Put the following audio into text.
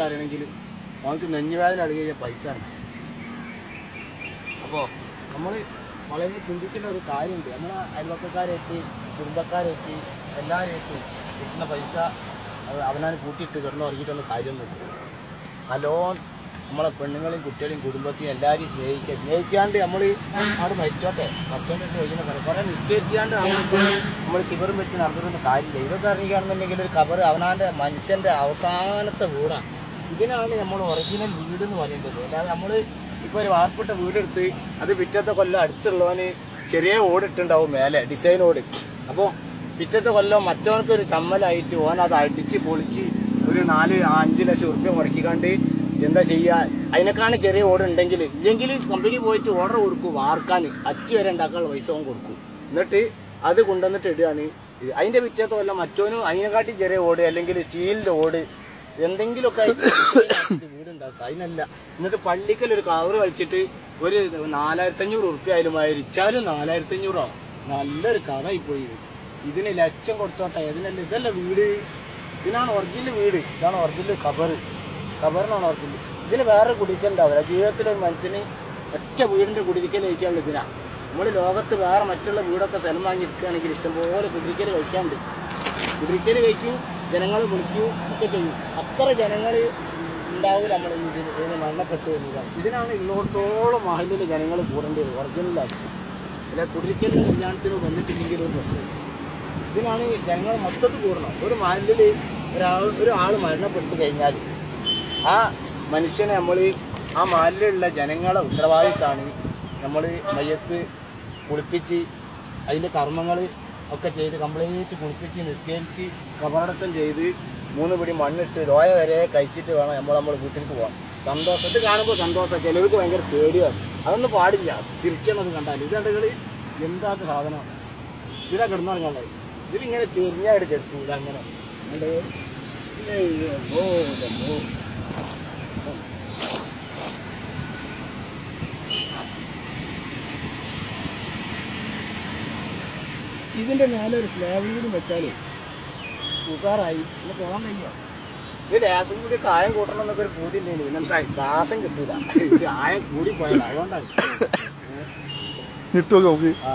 അറിയണമെങ്കിൽ അവർക്ക് നെഞ്ഞുവേദന അടുക്കിയ പൈസ ആണ്. അപ്പോൾ നമ്മൾ വളരെ ചിന്തിക്കുന്ന ഒരു കാര്യമുണ്ട്. നമ്മളെ അയൽവക്കക്കാരേറ്റ് കുടുംബക്കാരേറ്റ് എല്ലാവരേറ്റ് കിട്ടുന്ന പൈസ അവനാണ് കൂട്ടിയിട്ട് കിടന്നു ഇറങ്ങിയിട്ടൊന്നും കാര്യമൊന്നുമില്ല. നല്ലോണം നമ്മളെ പെണ്ണുങ്ങളെയും കുട്ടികളെയും കുടുംബത്തെയും എല്ലാവരെയും സ്നേഹിക്കാണ്ട് നമ്മൾ അവിടെ മരിച്ചോട്ടെ ഭക്ഷണം ചോദിക്കുന്ന പറയാം കുറേ നിസ്കരിച്ചാണ്ട് നമ്മൾ കിബറും വെച്ച് നടന്നിരുന്ന കാര്യമില്ല. ഇതൊക്കെ ഇറങ്ങിക്കുകയാണെന്നുണ്ടെങ്കിൽ ഒരു കബർ അവനാൻ്റെ മനുഷ്യൻ്റെ അവസാനത്തെ വീടാണ്. ഇതിനാണ് നമ്മൾ ഒറിജിനൽ വീട് എന്ന് പറയുന്നത്. അല്ലാതെ നമ്മൾ ഇപ്പോൾ ഒരു വാർപ്പിട്ട വീടെടുത്ത് അത് പിറ്റത്തെ കൊല്ലം അടിച്ചുള്ളവന് ചെറിയ ഓടിട്ടുണ്ടാവും മേലെ ഡിസൈൻ ഓട്. അപ്പോൾ പിറ്റത്തെ കൊല്ലം മറ്റവനക്കൊരു ചമ്മലായിട്ട് ഓൻ അത് അടിച്ച് പൊളിച്ച് ഒരു 4-5 ലക്ഷം ഉറുപ്പ്യ മുടക്കിക്കാണ്ട് എന്താ ചെയ്യുക? അതിനേക്കാണ് ചെറിയ ഓർഡർ ഉണ്ടെങ്കിൽ ഇല്ലെങ്കിൽ കമ്പനി പോയിട്ട് ഓർഡർ കൊടുക്കും വാർക്കാൻ അച്ച് വരെ ഉണ്ടാക്കാനുള്ള പൈസ ഓൻ കൊടുക്കും. എന്നിട്ട് അത് കൊണ്ടുവന്നിട്ട് ഇടുകയാണ്. അതിൻ്റെ പിറ്റത്തെ കൊല്ലം മറ്റോനും അതിനെക്കാട്ടി ചെറിയ ഓട് അല്ലെങ്കിൽ സ്റ്റീലിൻ്റെ ഓട് എന്തെങ്കിലുമൊക്കെ വീടുണ്ടാക്കുക. അതിനല്ല എന്നിട്ട് പള്ളിക്കലൊരു കവറ് വലിച്ചിട്ട് ഒരു 4500 ഉറുപ്പ്യ ആയാലും ഇച്ചാലും 4500 നല്ലൊരു കഥയായിപ്പോയി. ഇതിന് ലക്ഷം കൊടുത്തോട്ടെ. ഇതിനല്ല ഇതല്ല വീട്. ഇതിനാണ് ഒറിജിനൽ വീട്. ഇതാണ് ഒറിജിനൽ ഖബറിനാണ് ഒറിജിനൽ. ഇതിന് വേറെ കുടിക്കലുണ്ടാവില്ല. ജീവിതത്തിലൊരു മനുഷ്യന് ഒറ്റ വീടിൻ്റെ കുടിരിക്കൽ കഴിക്കാനുള്ള ഇതിനാണ്. നമ്മൾ ലോകത്ത് വേറെ മറ്റുള്ള വീടൊക്കെ സ്ഥലം വാങ്ങി എടുക്കുകയാണെങ്കിൽ ഇഷ്ടംപോലെ കുടിരിക്കൽ കഴിക്കാണ്ട്. കുടിരിക്കൽ കഴിക്കും, ജനങ്ങൾ വിളിക്കും ഒക്കെ ചെയ്യും. അത്ര ജനങ്ങൾ ഉണ്ടാവില്ല നമ്മൾ ഇതിന് മരണപ്പെട്ടു വരുന്നത്. ഇതിനാണ് ഇന്നോടത്തോളം മഹലിൽ ജനങ്ങൾ കൂടേണ്ടത് ഒറിജിനലായിട്ട്. അല്ല കുടിരിക്കലും കല്യാണത്തിന് വന്നിട്ടില്ലെങ്കിൽ ഒരു പ്രശ്നം. ഇതിനാണ് ജനങ്ങൾ മൊത്തത്തിൽ കൂടണം. ഒരു മഹലിൽ ഒരാൾ മരണപ്പെട്ടു കഴിഞ്ഞാൽ ആ മനുഷ്യനെ നമ്മൾ ആ മഹലിലുള്ള ജനങ്ങളെ ഉത്തരവാദിത്തമാണ് നമ്മൾ മയ്യത്ത് കുളിപ്പിച്ച് അതിൻ്റെ കർമ്മങ്ങൾ ഒക്കെ ചെയ്ത് കംപ്ലീറ്റ് കുളിപ്പിച്ച് നിസ്കരിച്ച് കബറടക്കം ചെയ്ത് 3 പിടി മണ്ണിട്ട് ലോയ വരെ കഴിച്ചിട്ട് വേണം നമ്മൾ വീട്ടിലേക്ക് പോകാൻ. സന്തോഷം ഇത് കാണുമ്പോൾ സന്തോഷം. ചിലർക്ക് ഭയങ്കര പേടിയാണ്. അതൊന്നും പാടില്ല. ചിരിക്കണത് കണ്ടാൽ ഇതകൾ എന്താ സാധനം ഇതാ കിടന്നുറങ്ങാനുള്ളത്. ഇതിലിങ്ങനെ ചെറിയായിട്ട് കെടുത്തു ഇതങ്ങനെ ഇതിൻ്റെ മേലെ ഒരു സ്ലാബും കൂടി വെച്ചാൽ ഉസാറായി പിന്നെ പോകാൻ കഴിയുക. ഇത് ഗ്യാസും കൂടി കായം കൂട്ടണം എന്നൊക്കെ ഒരു പൂതി ഉണ്ടെങ്കിൽ പിന്നെന്താ ഗ്യാസും കിട്ടൂല. ആയം കൂടി പോയത് അതുകൊണ്ടാണ്. കിട്ടുമോ? ആ